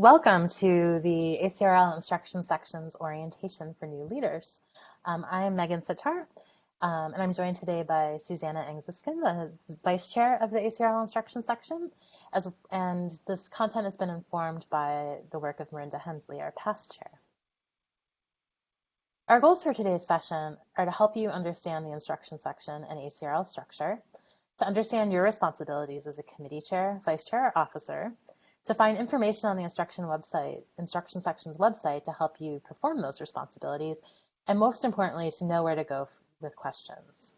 Welcome to the ACRL Instruction Section's Orientation for New Leaders. I am Megan Sitar, and I'm joined today by Susanna Engziskin, the Vice Chair of the ACRL Instruction Section, and this content has been informed by the work of Marinda Hensley, our past chair. Our goals for today's session are to help you understand the instruction section and ACRL structure, to understand your responsibilities as a committee chair, vice chair, or officer, to find information on the instruction section's website to help you perform those responsibilities, and most importantly, to know where to go with questions.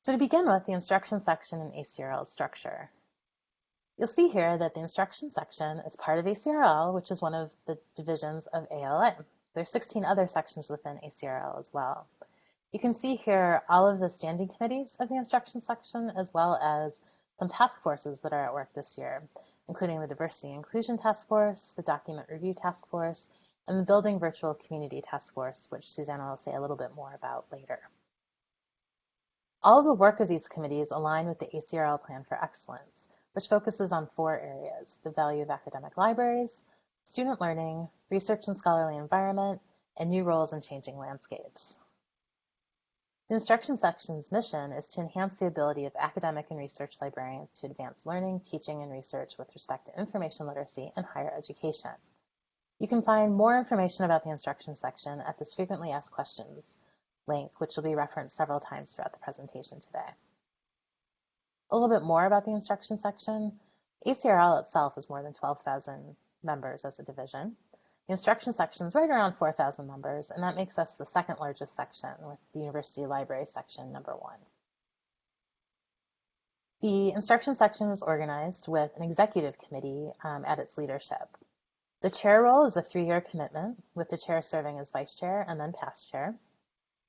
So to begin with, the instruction section and ACRL structure. You'll see here that the instruction section is part of ACRL, which is one of the divisions of ALA. There are 16 other sections within ACRL as well. You can see here all of the standing committees of the instruction section, as well as some task forces that are at work this year, including the Diversity and Inclusion Task Force, the Document Review Task Force, and the Building Virtual Community Task Force, which Susanna will say a little bit more about later. All of the work of these committees align with the ACRL Plan for Excellence, which focuses on 4 areas: the value of academic libraries, student learning, research and scholarly environment, and new roles in changing landscapes. The instruction section's mission is to enhance the ability of academic and research librarians to advance learning, teaching, and research with respect to information literacy and higher education. You can find more information about the instruction section at this frequently asked questions link, which will be referenced several times throughout the presentation today. A little bit more about the instruction section. ACRL itself is more than 12,000 members as a division. The instruction section is right around 4,000 members, and that makes us the second largest section, with the University Library section number 1. The instruction section is organized with an executive committee at its leadership. The chair role is a 3-year commitment, with the chair serving as vice chair and then past chair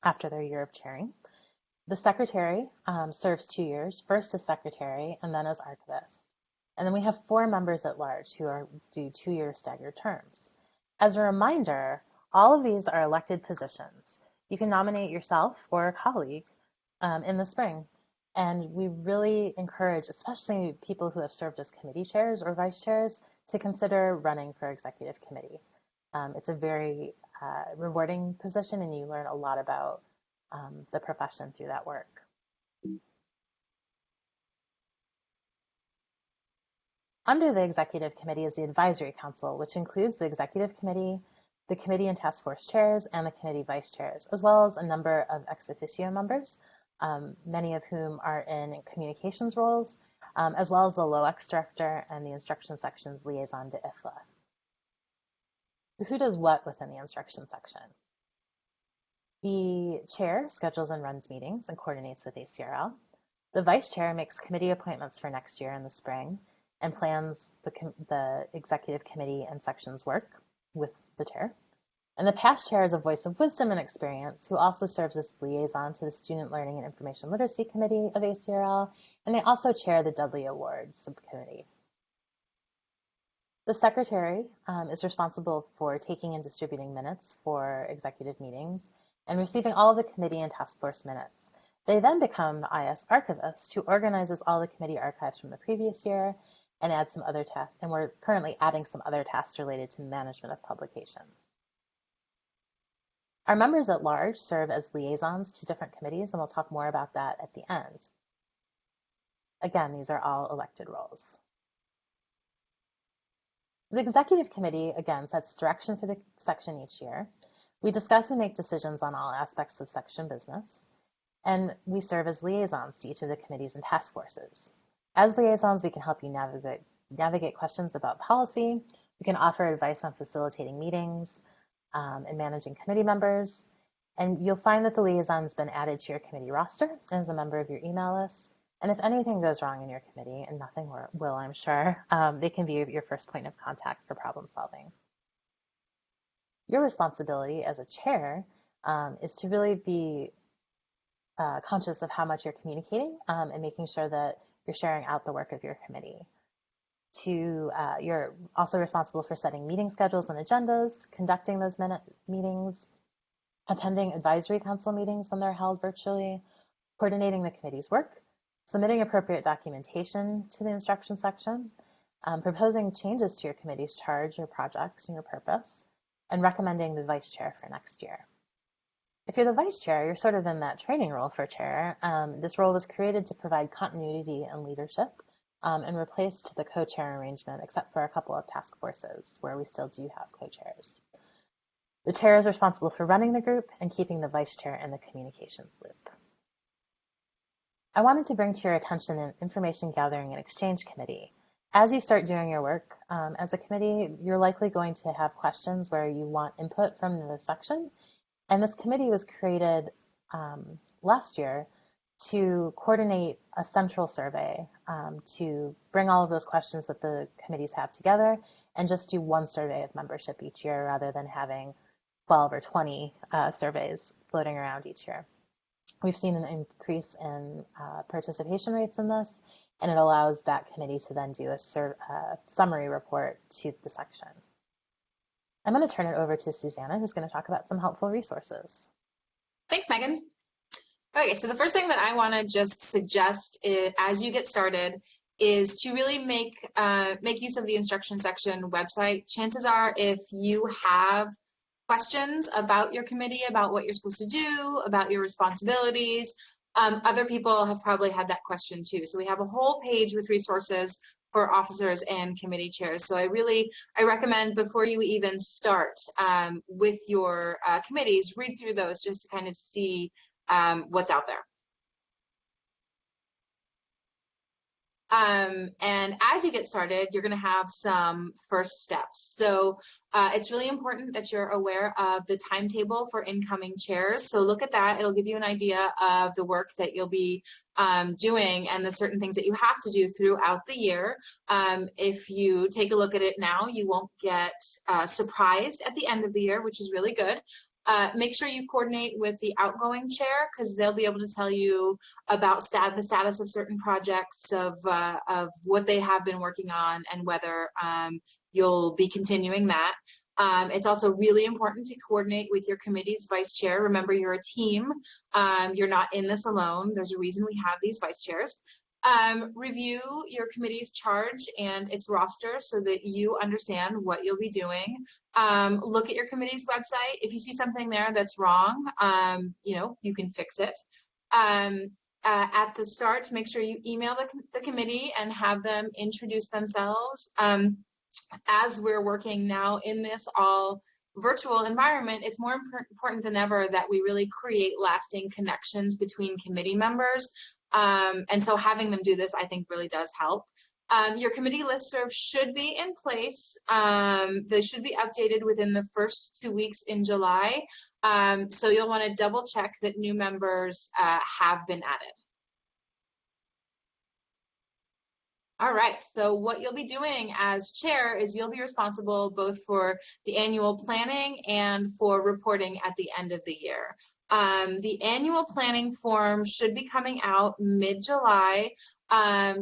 after their year of chairing. The secretary serves 2 years, first as secretary and then as archivist. And then we have 4 members at large who do 2-year staggered terms. As a reminder, all of these are elected positions. You can nominate yourself or a colleague in the spring. And we really encourage, especially people who have served as committee chairs or vice chairs, to consider running for executive committee. It's a very rewarding position, and you learn a lot about the profession through that work. Under the Executive Committee is the Advisory Council, which includes the Executive Committee, the Committee and Task Force Chairs, and the Committee Vice Chairs, as well as a number of ex officio members, many of whom are in communications roles, as well as the LOEX Director and the Instruction Section's liaison to IFLA. So who does what within the Instruction Section? The Chair schedules and runs meetings and coordinates with ACRL. The Vice Chair makes committee appointments for next year in the spring, and plans the executive committee and section's work with the chair. And the past chair is a voice of wisdom and experience who also serves as liaison to the Student Learning and Information Literacy Committee of ACRL, and they also chair the Dudley Awards subcommittee. The secretary is responsible for taking and distributing minutes for executive meetings and receiving all of the committee and task force minutes. They then become the IS archivist, who organizes all the committee archives from the previous year and add some other tasks, and we're currently adding some other tasks related to management of publications. Our members at large serve as liaisons to different committees, and we'll talk more about that at the end. Again, these are all elected roles. The Executive Committee, again, sets direction for the section each year. We discuss and make decisions on all aspects of section business, and we serve as liaisons to each of the committees and task forces. As liaisons, we can help you navigate questions about policy. We can offer advice on facilitating meetings and managing committee members. And you'll find that the liaison has been added to your committee roster and is a member of your email list. And if anything goes wrong in your committee, and nothing will, I'm sure, they can be your first point of contact for problem solving. Your responsibility as a chair is to really be conscious of how much you're communicating and making sure that you're sharing out the work of your committee. You're also responsible for setting meeting schedules and agendas, conducting those meetings, attending advisory council meetings when they're held virtually, coordinating the committee's work, submitting appropriate documentation to the instruction section, proposing changes to your committee's charge, your projects, and your purpose, and recommending the vice chair for next year. If you're the vice chair, you're sort of in that training role for chair. This role was created to provide continuity and leadership and replaced the co-chair arrangement, except for a couple of task forces where we still do have co-chairs. The chair is responsible for running the group and keeping the vice chair in the communications loop. I wanted to bring to your attention an information gathering and exchange committee. As you start doing your work as a committee, you're likely going to have questions where you want input from the section. And this committee was created last year to coordinate a central survey to bring all of those questions that the committees have together and just do one survey of membership each year rather than having 12 or 20 surveys floating around each year. We've seen an increase in participation rates in this, and it allows that committee to then do a summary report to the section. I'm going to turn it over to Susanna, who's going to talk about some helpful resources. Thanks, Megan. Okay, so the first thing that I want to just suggest as you get started is to really make use of the instruction section website. Chances are, if you have questions about your committee, about what you're supposed to do, about your responsibilities, other people have probably had that question too. So we have a whole page with resources for officers and committee chairs. So I recommend before you even start with your committees, read through those just to kind of see what's out there. And as you get started, you're going to have some first steps. So it's really important that you're aware of the timetable for incoming chairs. So look at that. It'll give you an idea of the work that you'll be doing and the certain things that you have to do throughout the year. If you take a look at it now, you won't get surprised at the end of the year, which is really good. Make sure you coordinate with the outgoing chair because they'll be able to tell you about the status of certain projects, of what they have been working on, and whether you'll be continuing that. It's also really important to coordinate with your committee's vice chair. Remember, you're a team. You're not in this alone. There's a reason we have these vice chairs. Review your committee's charge and its roster so that you understand what you'll be doing. Look at your committee's website. If you see something there that's wrong, you can fix it. At the start, make sure you email the committee and have them introduce themselves. As we're working now in this all virtual environment, it's more important than ever that we really create lasting connections between committee members. And so having them do this, I think, really does help. Your committee listserv should be in place. They should be updated within the first 2 weeks in July. So you'll want to double check that new members have been added. All right, so what you'll be doing as chair is you'll be responsible both for the annual planning and for reporting at the end of the year. The annual planning form should be coming out mid-July.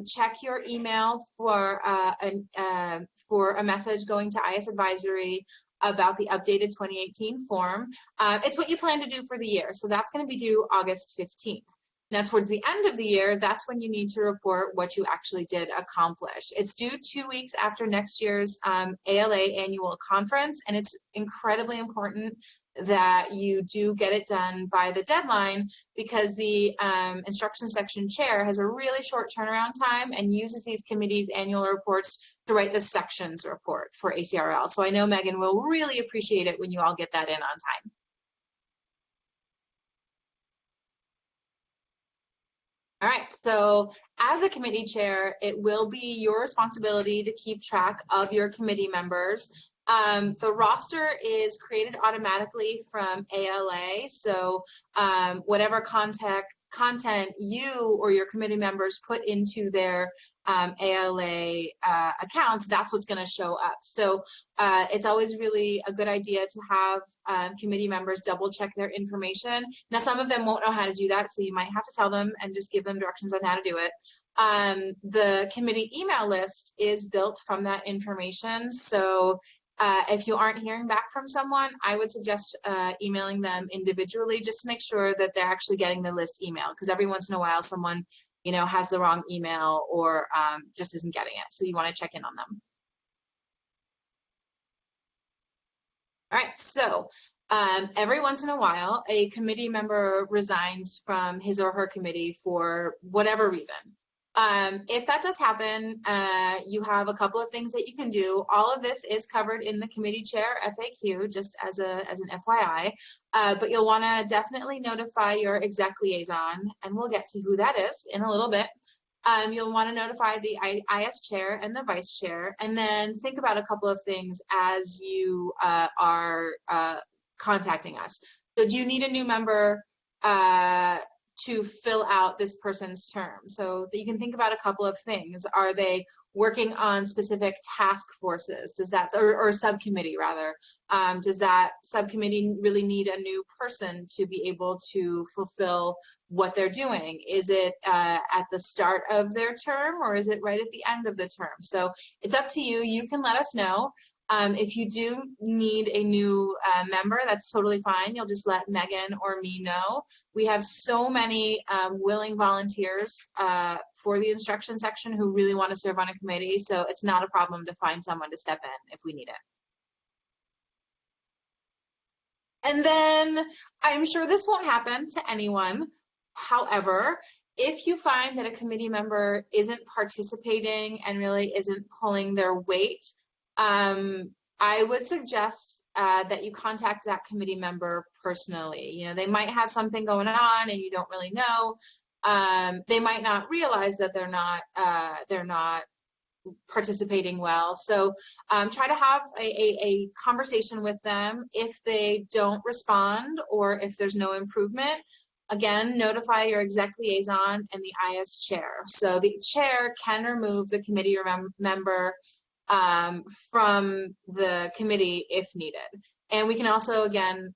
Check your email for a message going to IS Advisory about the updated 2018 form. It's what you plan to do for the year, so that's going to be due August 15th. Now, towards the end of the year, that's when you need to report what you actually did accomplish. It's due 2 weeks after next year's ALA annual conference, and it's incredibly important that you do get it done by the deadline because the instruction section chair has a really short turnaround time and uses these committees' annual reports to write the sections report for ACRL. So I know Megan will really appreciate it when you all get that in on time. All right, so as a committee chair, it will be your responsibility to keep track of your committee members. The roster is created automatically from ALA, so whatever content you or your committee members put into their ALA accounts, that's what's going to show up. So it's always really a good idea to have committee members double check their information. Now, some of them won't know how to do that, so you might have to tell them and just give them directions on how to do it. The committee email list is built from that information, so if you aren't hearing back from someone, I would suggest emailing them individually just to make sure that they're actually getting the list email, because every once in a while someone has the wrong email or just isn't getting it. So you want to check in on them. All right, so every once in a while, a committee member resigns from his or her committee for whatever reason. If that does happen, you have a couple of things that you can do. All of this is covered in the committee chair FAQ, just as an FYI, but you'll want to definitely notify your exec liaison, and we'll get to who that is in a little bit. You'll want to notify the IS chair and the vice chair, and then think about a couple of things as you are contacting us. So do you need a new member to fill out this person's term? So that you can think about a couple of things. Are they working on specific task forces? Does that, or subcommittee rather, does that subcommittee really need a new person to be able to fulfill what they're doing? Is it at the start of their term, or is it right at the end of the term? So it's up to you. You can let us know. If you do need a new member, that's totally fine. You'll just let Megan or me know. We have so many willing volunteers for the instruction section who really want to serve on a committee, so it's not a problem to find someone to step in if we need it. And then I'm sure this won't happen to anyone. However, if you find that a committee member isn't participating and really isn't pulling their weight, I would suggest that you contact that committee member personally. You know, they might have something going on and you don't really know. They might not realize that they're not participating well. So try to have a conversation with them. If they don't respond or if there's no improvement, again, notify your exec liaison and the IS chair. So the chair can remove the committee member from the committee if needed. And we can also, again,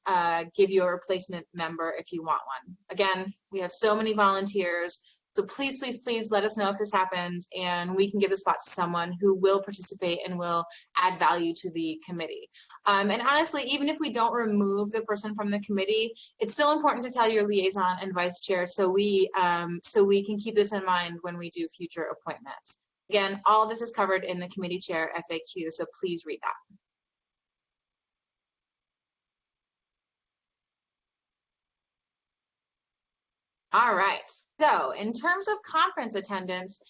give you a replacement member if you want one. Again, we have so many volunteers, so please, please, please let us know if this happens, and we can give the spot to someone who will participate and will add value to the committee. And honestly, even if we don't remove the person from the committee, it's still important to tell your liaison and vice chair so we can keep this in mind when we do future appointments. Again, all of this is covered in the committee chair FAQ, so please read that. All right, so in terms of conference attendance,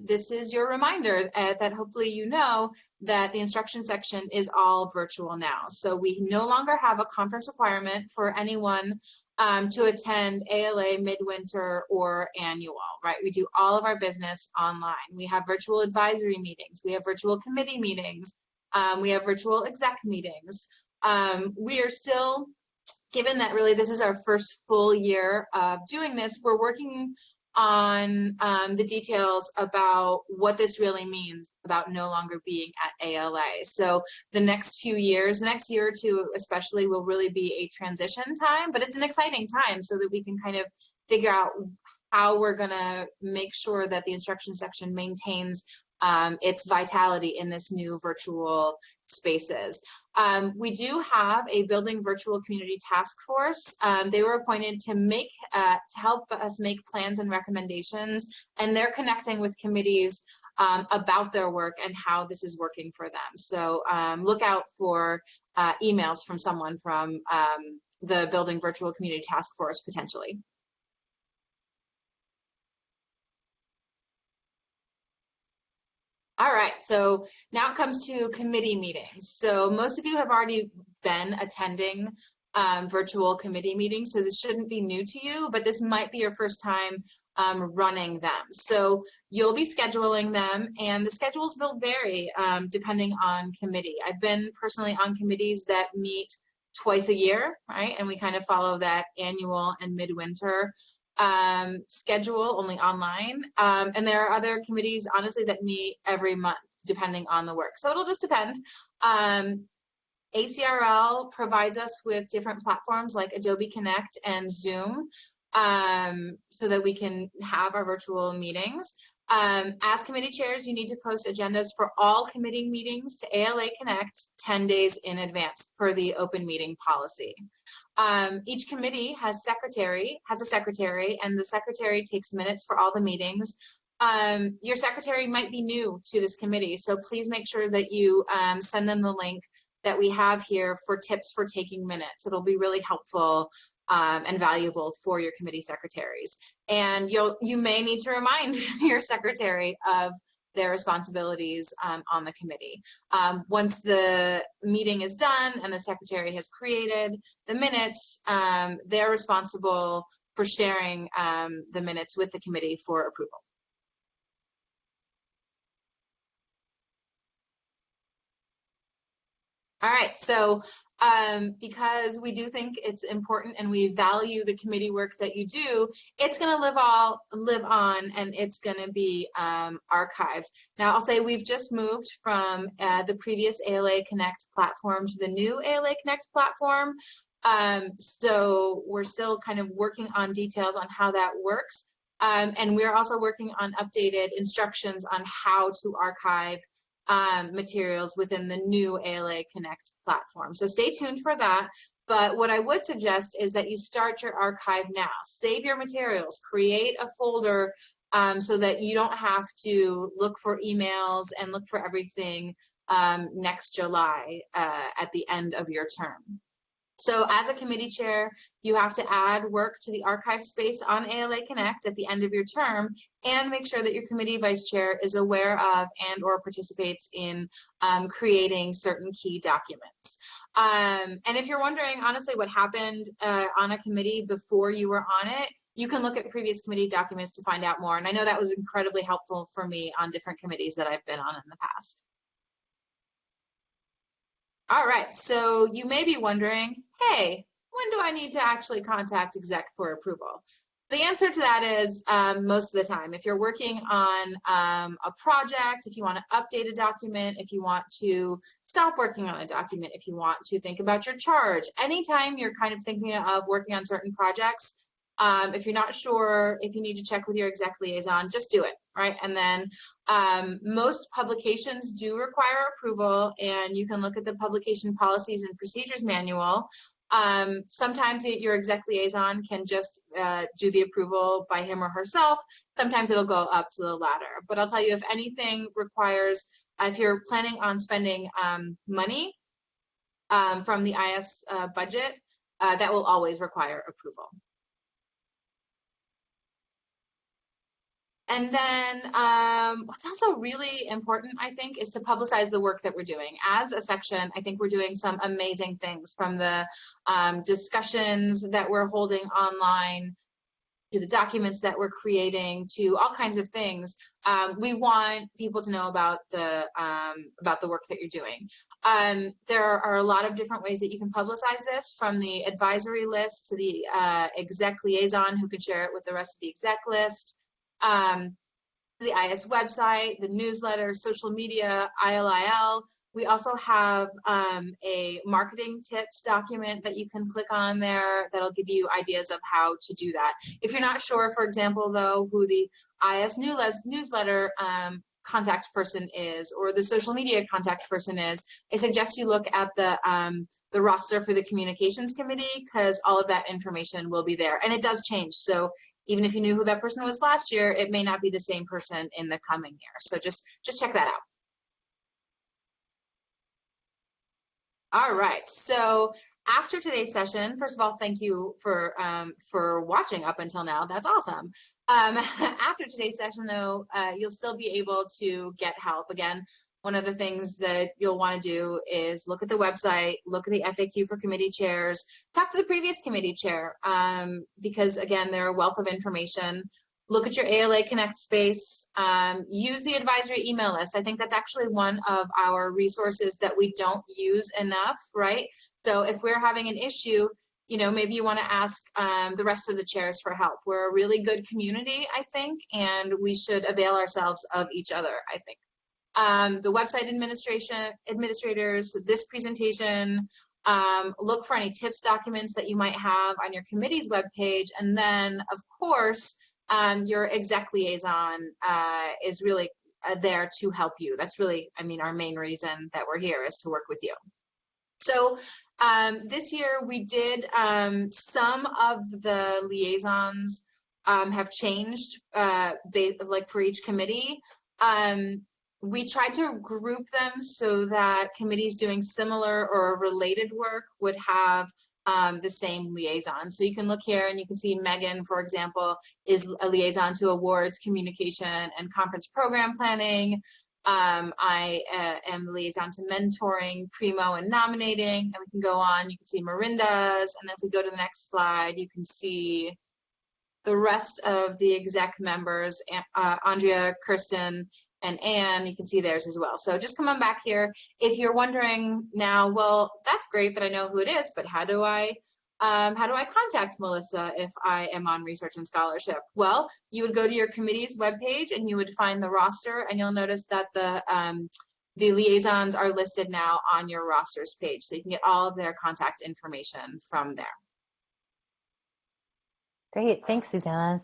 this is your reminder that hopefully you know that the instruction section is all virtual now. So we no longer have a conference requirement for anyone to attend ALA, midwinter, or annual, right? We do all of our business online. We have virtual advisory meetings. We have virtual committee meetings. We have virtual exec meetings. We are still, given that really this is our first full year of doing this, we're working on the details about what this really means about no longer being at ALA. So the next few years, next year or two especially, will really be a transition time, but it's an exciting time so that we can kind of figure out how we're gonna make sure that the instruction section maintains its vitality in this new virtual spaces. We do have a building virtual community task force. They were appointed to help us make plans and recommendations, and they're connecting with committees about their work and how this is working for them. So look out for emails from someone from the building virtual community task force potentially. All right, so now it comes to committee meetings. So most of you have already been attending virtual committee meetings, so this shouldn't be new to you, but this might be your first time running them. So you'll be scheduling them, and the schedules will vary depending on committee. I've been personally on committees that meet twice a year, right? And we kind of follow that annual and midwinter schedule only online, and there are other committees honestly that meet every month depending on the work, so it'll just depend. ACRL provides us with different platforms like Adobe Connect and Zoom so that we can have our virtual meetings. As committee chairs, you need to post agendas for all committee meetings to ALA Connect 10 days in advance per the open meeting policy. Each committee has a secretary, and the secretary takes minutes for all the meetings. Your secretary might be new to this committee, so please make sure that you send them the link that we have here for tips for taking minutes. It'll be really helpful and valuable for your committee secretaries. And you may need to remind your secretary of their responsibilities on the committee. Once the meeting is done and the secretary has created the minutes, they're responsible for sharing the minutes with the committee for approval. All right, so because we do think it's important and we value the committee work that you do, it's going to live on, and it's going to be archived. Now, I'll say we've just moved from the previous ALA Connect platform to the new ALA Connect platform. So we're still kind of working on details on how that works. And we're also working on updated instructions on how to archive materials within the new ALA Connect platform. So stay tuned for that. But what I would suggest is that you start your archive now. Save your materials, create a folder so that you don't have to look for emails and look for everything next July at the end of your term. So as a committee chair, you have to add work to the archive space on ALA Connect at the end of your term, and make sure that your committee vice chair is aware of and or participates in creating certain key documents. And if you're wondering, honestly, what happened on a committee before you were on it, you can look at previous committee documents to find out more. And I know that was incredibly helpful for me on different committees that I've been on in the past. All right, so you may be wondering, hey, when do I need to actually contact exec for approval? The answer to that is most of the time. If you're working on a project, if you want to update a document, if you want to stop working on a document, if you want to think about your charge, anytime you're kind of thinking of working on certain projects, if you're not sure if you need to check with your exec liaison, just do it, right? And then most publications do require approval, and you can look at the publication policies and procedures manual. Sometimes your exec liaison can just do the approval by him or herself. Sometimes it'll go up to the ladder. But I'll tell you, if anything requires, if you're planning on spending money from the IS budget, that will always require approval. And then what's also really important, I think, is to publicize the work that we're doing. As a section, I think we're doing some amazing things, from the discussions that we're holding online, to the documents that we're creating, to all kinds of things. We want people to know about the work that you're doing. There are a lot of different ways that you can publicize this, from the advisory list to the exec liaison who can share it with the rest of the exec list. The IS website, the newsletter, social media, ILIL. We also have a marketing tips document that you can click on there that'll give you ideas of how to do that. If you're not sure, for example, though, who the IS newsletter contact person is, or the social media contact person is, I suggest you look at the roster for the communications committee, because all of that information will be there. And it does change. So even if you knew who that person was last year, it may not be the same person in the coming year. So just check that out. All right, so after today's session, first of all, thank you for watching up until now. That's awesome. After today's session, though, you'll still be able to get help. Again, one of the things that you'll want to do is look at the website, look at the FAQ for committee chairs, talk to the previous committee chair, because, again, they're a wealth of information. Look at your ALA Connect space, use the advisory email list. I think that's actually one of our resources that we don't use enough, right? So if we're having an issue, you know, maybe you want to ask the rest of the chairs for help. We're a really good community, I think, and we should avail ourselves of each other, I think. The website administrators, this presentation, look for any tips documents that you might have on your committee's webpage, and then, of course, your exec liaison is really there to help you. That's really, I mean, our main reason that we're here is to work with you. So this year we did, some of the liaisons have changed, like for each committee. we tried to group them so that committees doing similar or related work would have the same liaison. So you can look here and you can see Megan, for example, is a liaison to awards, communication, and conference program planning. I am the liaison to mentoring, primo, and nominating, and we can go on. You can see Miranda's, and then if we go to the next slide, you can see the rest of the exec members, Andrea, Kirsten, and Anne. You can see theirs as well. So just come on back here. If you're wondering now, well, that's great that I know who it is, but how do I contact Melissa if I am on research and scholarship? Well, you would go to your committee's webpage and you would find the roster, and you'll notice that the liaisons are listed now on your rosters page. So you can get all of their contact information from there. Great, thanks, Susanna.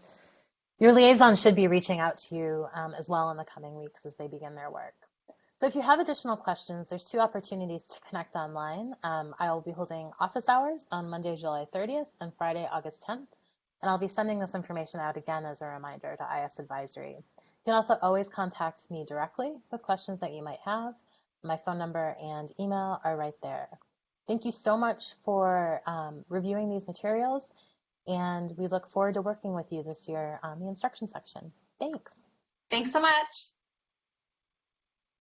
Your liaison should be reaching out to you as well in the coming weeks as they begin their work. So if you have additional questions, there's 2 opportunities to connect online. I will be holding office hours on Monday, July 30th and Friday, August 10th. And I'll be sending this information out again as a reminder to IS Advisory. You can also always contact me directly with questions that you might have. My phone number and email are right there. Thank you so much for reviewing these materials, and we look forward to working with you this year on the instruction section. Thanks. Thanks so much.